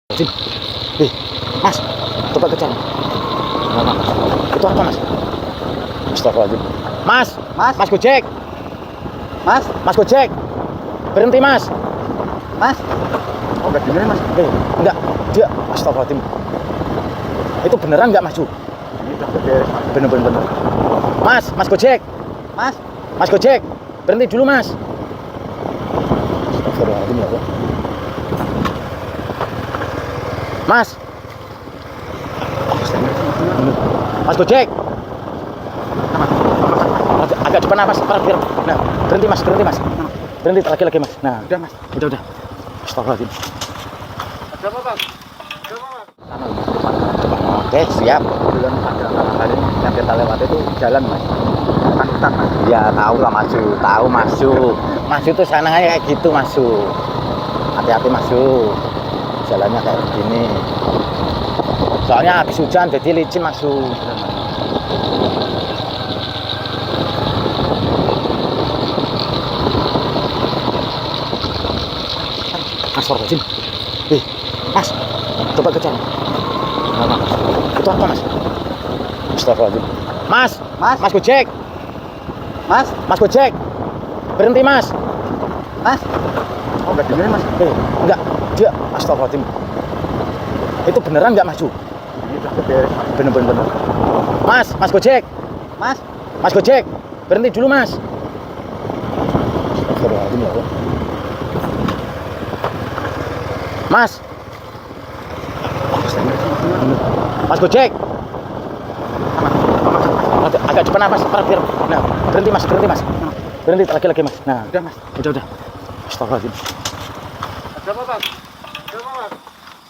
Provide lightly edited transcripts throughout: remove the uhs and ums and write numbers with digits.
Jin. Mas, coba kejar. Itu apa, Mas? Astagfirullahaladzim. Mas Gojek. Mas Gojek. Berhenti, Mas. Oh, enggak dengerin, Mas. Enggak. Dia astagfirullahaladzim. Itu beneran enggak maju? Ini udah beres, Mas. Bener. Mas Gojek. Mas Gojek. Berhenti dulu, Mas. Astagfirullahaladzim ya, Allah. Mas Gojek. Agak depan Mas, parkir. Nah, berhenti Mas. Berhenti lagi Mas. Nah, Udah, Mas. Udah. Astagfirullahaladzim. Ada apa, Mas? Oke, siap. Belum ada hari yang kita lewati itu jalan, Mas. Bukan hutan, Mas. Ya, tahu lah tahu maju. Maju tuh sananya kayak gitu, maju. Hati-hati maju. Jalannya kayak begini. Soalnya habis hujan jadi licin, maju. Astagfirullahaladzim. Mas, coba kejar. Itu apa, Mas? Astagfirullahaladzim. Mas Gojek. Mas Gojek. Berhenti, Mas. Oh, enggak dengerin, Mas. Enggak. Dia astagfirullahaladzim. Itu beneran enggak maju? Ini udah beres, Mas. Bener. Mas Gojek. Mas Gojek. Berhenti dulu, Mas. Astagfirullahaladzim ya, Allah. Mas Gojek. Agak depan Mas, parkir. Nah, berhenti Mas. Berhenti lagi Mas. Nah, Udah, Mas. Udah. Astagfirullahaladzim. Ada apa, Mas?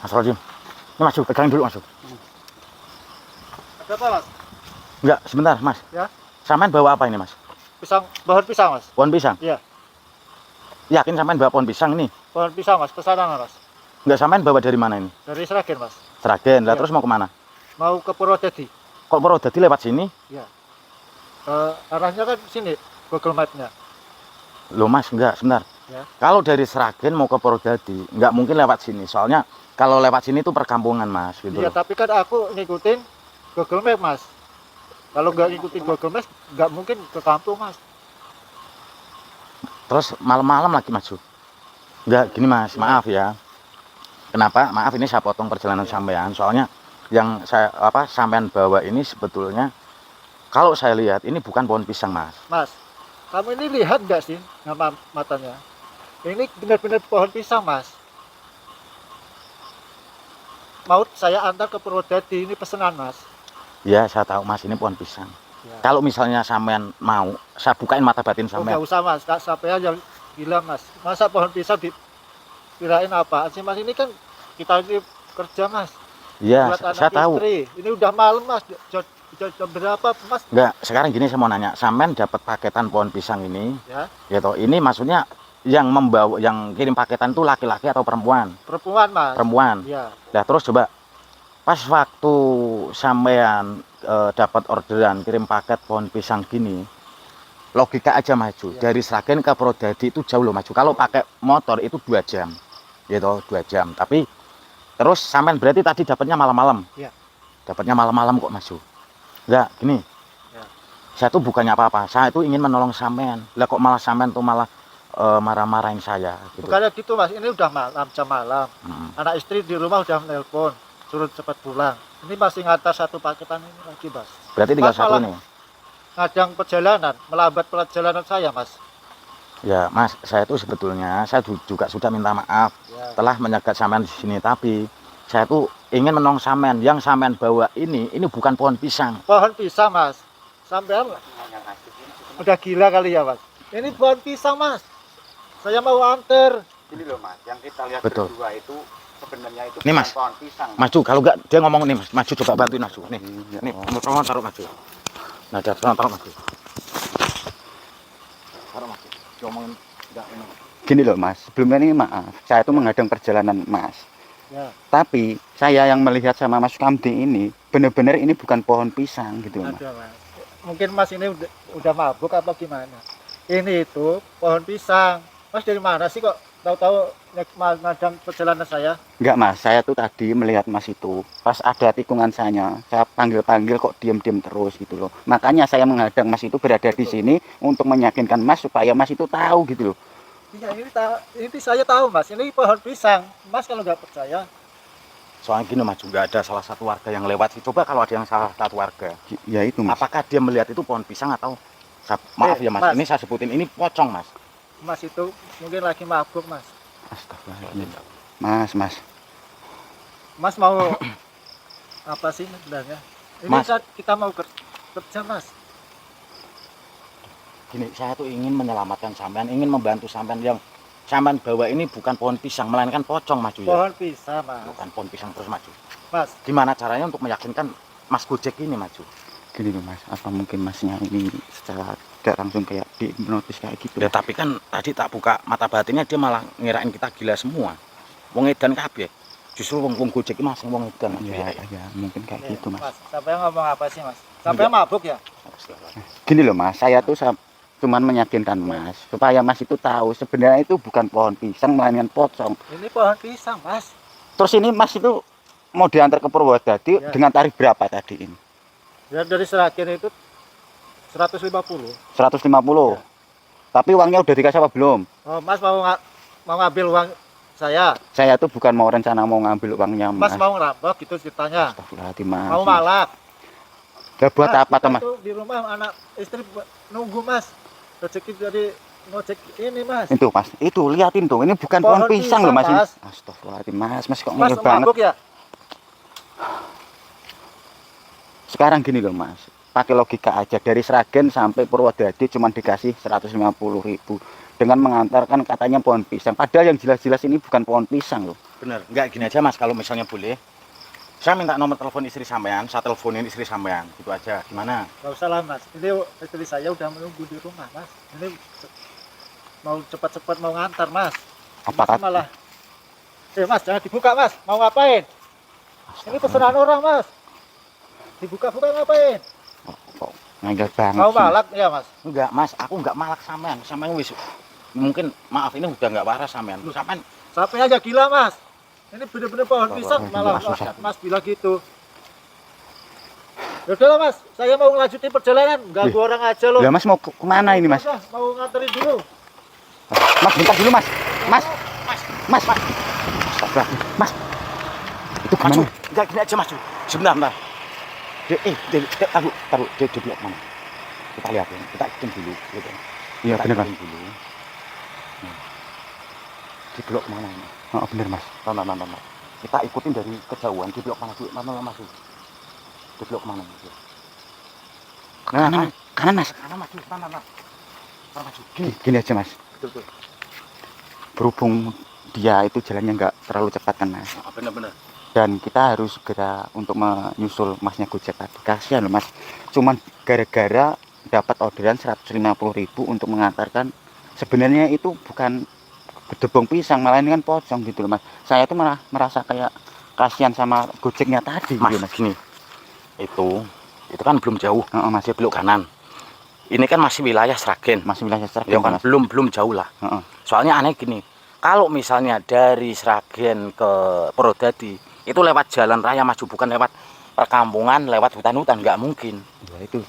Astagfirullahaladzim. Ini masuk, pegangin dulu masuk. Ada apa, Mas? Enggak, sebentar, Mas. Ya. Sampean bawa apa ini, Mas? Pohon pisang, Mas. Pohon pisang? Iya. Yakin sampean bawa pohon pisang ini? Pohon pisang, Mas. Pesanan, Mas. Enggak, sampean bawa dari mana ini? Dari Sragen, Mas. Sragen. Lah Iya. terus mau kemana? Mau ke Purwodadi. Kok Purwodadi lewat sini? Iya. Arahnya kan sini, Google Map-nya. Loh, Mas, enggak, sebentar. Ya. Kalau dari Sragen mau ke Purwodadi, enggak mungkin lewat sini. Soalnya kalau lewat sini itu perkampungan, Mas, gitu Iya, loh. tapi kan aku ngikutin Google Map, Mas. Kalau nggak ngikutin Google Map, nggak mungkin ke kampung, Mas. Terus malam-malam lagi maju. Enggak, gini Mas, maaf ya. Kenapa? Maaf ini saya potong perjalanan sampean. Soalnya yang sampean bawa ini sebetulnya kalau saya lihat ini bukan pohon pisang, Mas. Mas, kamu ini lihat nggak sih nama matanya? Ini benar-benar pohon pisang, Mas. Mau saya antar ke Purwodadi, ini pesanan, Mas. Ya, saya tahu Mas ini pohon pisang. Ya. Kalau misalnya sampean mau, saya bukain mata batin Oh, sampean. nggak usah, Mas. Kak, sampai aja gila, Mas. Masa pohon pisang dikirain apa sih, Mas? Ini kan kita ini kerja, Mas. Iya, Buat saya anak tahu. istri. Ini udah malam, Mas. Jam berapa, Mas? Enggak, sekarang gini saya mau nanya, sampean dapat paketan pohon pisang ini, Ya, gitu. Ini maksudnya yang membawa, yang kirim paketan itu laki-laki atau perempuan? perempuan, Mas. Perempuan. Ya. Nah, terus coba pas waktu sampean dapat orderan kirim paket pohon pisang gini, logika aja maju. Ya. Dari Sragen ke Purwodadi itu jauh loh maju. Kalau pakai motor itu 2 jam, gitu, 2 jam. Tapi terus sampean berarti tadi dapatnya malam-malam. Ya. Dapatnya malam-malam kok maju. Enggak, gini. Ya. Saya tuh bukannya apa-apa. Saya itu ingin menolong sampean. Lah kok malah sampean tuh malah marah-marahin saya gitu. Bukannya gitu, Mas. Ini udah malam, jam malam. Hmm. Anak istri di rumah udah menelpon, suruh cepat pulang. Ini masih ngantar satu paketan ini lagi, Mas. Berarti tinggal Mas satu malah nih. ngadang perjalanan, melambat perjalanan saya, Mas. Ya, Mas, saya itu sebetulnya saya juga sudah minta maaf Ya. telah menyegat sampean di sini, tapi saya tuh ingin menolong sampean. Yang sampean bawa ini bukan pohon pisang. Pohon pisang, Mas. Sampean udah gila kali ya, Mas. Ini pohon pisang, Mas. Saya mau anter. Ini loh, Mas, yang kita lihat Betul. berdua itu sebenarnya itu Nih, bukan Mas. pohon pisang. Maju, kalau enggak dia ngomong nih, Mas. Maju, coba bantuin maju. Nih, nih, tolong taruh maju. Nah, taruh maju. Taruh maju. Diomongin enggak ini. Gini loh, Mas, sebelumnya ini maaf, saya itu menghadang perjalanan Mas. Ya, Tapi saya yang melihat sama Mas Kamdi ini benar-benar ini bukan pohon pisang gitu, Mas. ada, Mas. Mungkin Mas ini udah mabuk apa gimana? Ini itu pohon pisang. Mas dari mana sih kok tahu-tahu madang perjalanan saya. Enggak mas, saya tuh tadi melihat mas itu pas ada tikungan saya panggil-panggil kok diem-diem terus gitu loh. Makanya saya menghadang mas itu berada di sini untuk meyakinkan mas supaya mas itu tahu gitu loh. Iya, ini saya tahu mas, ini pohon pisang. Mas kalau nggak percaya, Soalnya gini mas, juga ada salah satu warga yang lewat sih. Coba kalau ada yang salah satu warga, Ya itu mas. apakah dia melihat itu pohon pisang atau maaf ya mas, Mas. ini saya sebutin ini pocong mas. mas itu mungkin lagi mabuk mas. Astagfirullahaladzim. Mas. Mas mau apa sih sebenarnya? Ini Mas. kita mau kerja mas. Gini, saya tuh ingin menyelamatkan sampean, ingin membantu sampean yang sampean bawa ini bukan pohon pisang, melainkan pocong maju ya. Pohon pisang mas. Bukan pohon pisang terus maju. Mas, Gimana caranya untuk meyakinkan Mas Gojek ini maju? Gini loh mas, apa mungkin masnya ini secara tidak langsung kayak dihipnotis kayak gitu? Ya tapi kan tadi tak buka mata batinnya dia malah ngirain kita gila semua. Wong edan kabeh. Justru wong Gojek iki masing wong edan. Ya, mungkin kayak gitu mas. Mas, sampai ngomong apa sih mas? Sampai mabuk ya? Gini loh mas, saya tuh cuman meyakinkan mas supaya mas itu tahu sebenarnya itu bukan pohon pisang melainkan pocong. Ini pohon pisang mas. Terus ini mas itu mau diantar ke Purwodadi Ya. dengan tarif berapa tadi ini? Ya dari Seragen itu 150. 150. Tapi uangnya udah dikasih apa belum? Oh, mas mau ngambil uang saya. Saya tuh bukan mau rencana mau ngambil uangnya Mas mas. mau ngerampok gitu ceritanya. Astagfirullahaladzim mas. Mau malak. Udah buat Mas, apa kita tuh mas? tuh di rumah anak istri nunggu mas. Rezeki dari ngojek ini mas. Itu mas, itu liatin tuh, ini bukan Pohon pohon pisang loh mas. pisang, Mas. Astagfirullahaladzim mas, mas kok Mas ngeyel banget. mabuk ya? Sekarang gini loh mas, pakai logika aja dari Sragen sampai Purwodadi cuma dikasih 150.000 dengan mengantarkan katanya pohon pisang. Padahal yang jelas-jelas ini bukan pohon pisang loh. Bener. Enggak gini aja Mas, kalau misalnya boleh. Saya minta nomor telepon istri sampean, saya teleponin istri sampean. Gitu aja. Gimana? Gak usah lah mas. Ini istri saya udah menunggu di rumah mas. Ini mau cepat-cepat mau ngantar mas. Apa Mas malah. Mas jangan dibuka mas. Mau ngapain? Ini pesanan orang mas. Dibuka-buka ngapain? kok ngeyel banget Mau sih. malak ya mas? Enggak Mas, aku enggak malak sampean. Sampean wis mungkin maaf ini udah enggak waras sampean. Sampean Sampai aja gila mas. Ini bener-bener pohon pisang Ini malah susah. mas bilang gitu. Ya udahlah mas, saya mau ngelanjutin perjalanan, ganggu orang aja loh. Lah mas mau kemana ini mas? Udah, mau nganterin dulu. Mas bentar dulu mas. Mas. Astagfirullahaladzim. Mas. Itu maju. gimana? Enggak gini aja maju. Sebentar, bentar. Taruh, dia blok mana? Kita lihat ya, kita ikutin dulu. Gitu. Iya Kita bener mas. ikutin dulu. Nah, di blok mana ini? Oh bener mas. Nah. Kita ikutin dari kejauhan di blok mana dulu? Mana masuk? Di blok mana? Kanan mas. Kanan maju, kanan. Maju. Gini aja mas. Betul. Berhubung dia itu jalannya nggak terlalu cepat kan mas. Bener. Dan kita harus segera untuk menyusul masnya Gojek tadi. Kasihan loh mas. Cuman gara-gara dapat orderan 150.000 untuk mengantarkan. Sebenarnya itu bukan gedebong pisang, malah ini kan pocong gitu loh mas. Saya tuh malah merasa kayak kasihan sama Gojeknya tadi Mas, gitu mas. gini. Itu kan belum jauh. Heeh, mas. Masih belok kanan. Ini kan masih wilayah Sragen. Masih wilayah Sragen Ya kan mas. belum jauh lah. Heeh. Soalnya aneh gini. Kalau misalnya dari Sragen ke Purwodadi itu lewat jalan raya maju, bukan lewat perkampungan, lewat hutan-hutan, nggak mungkin. Ya itu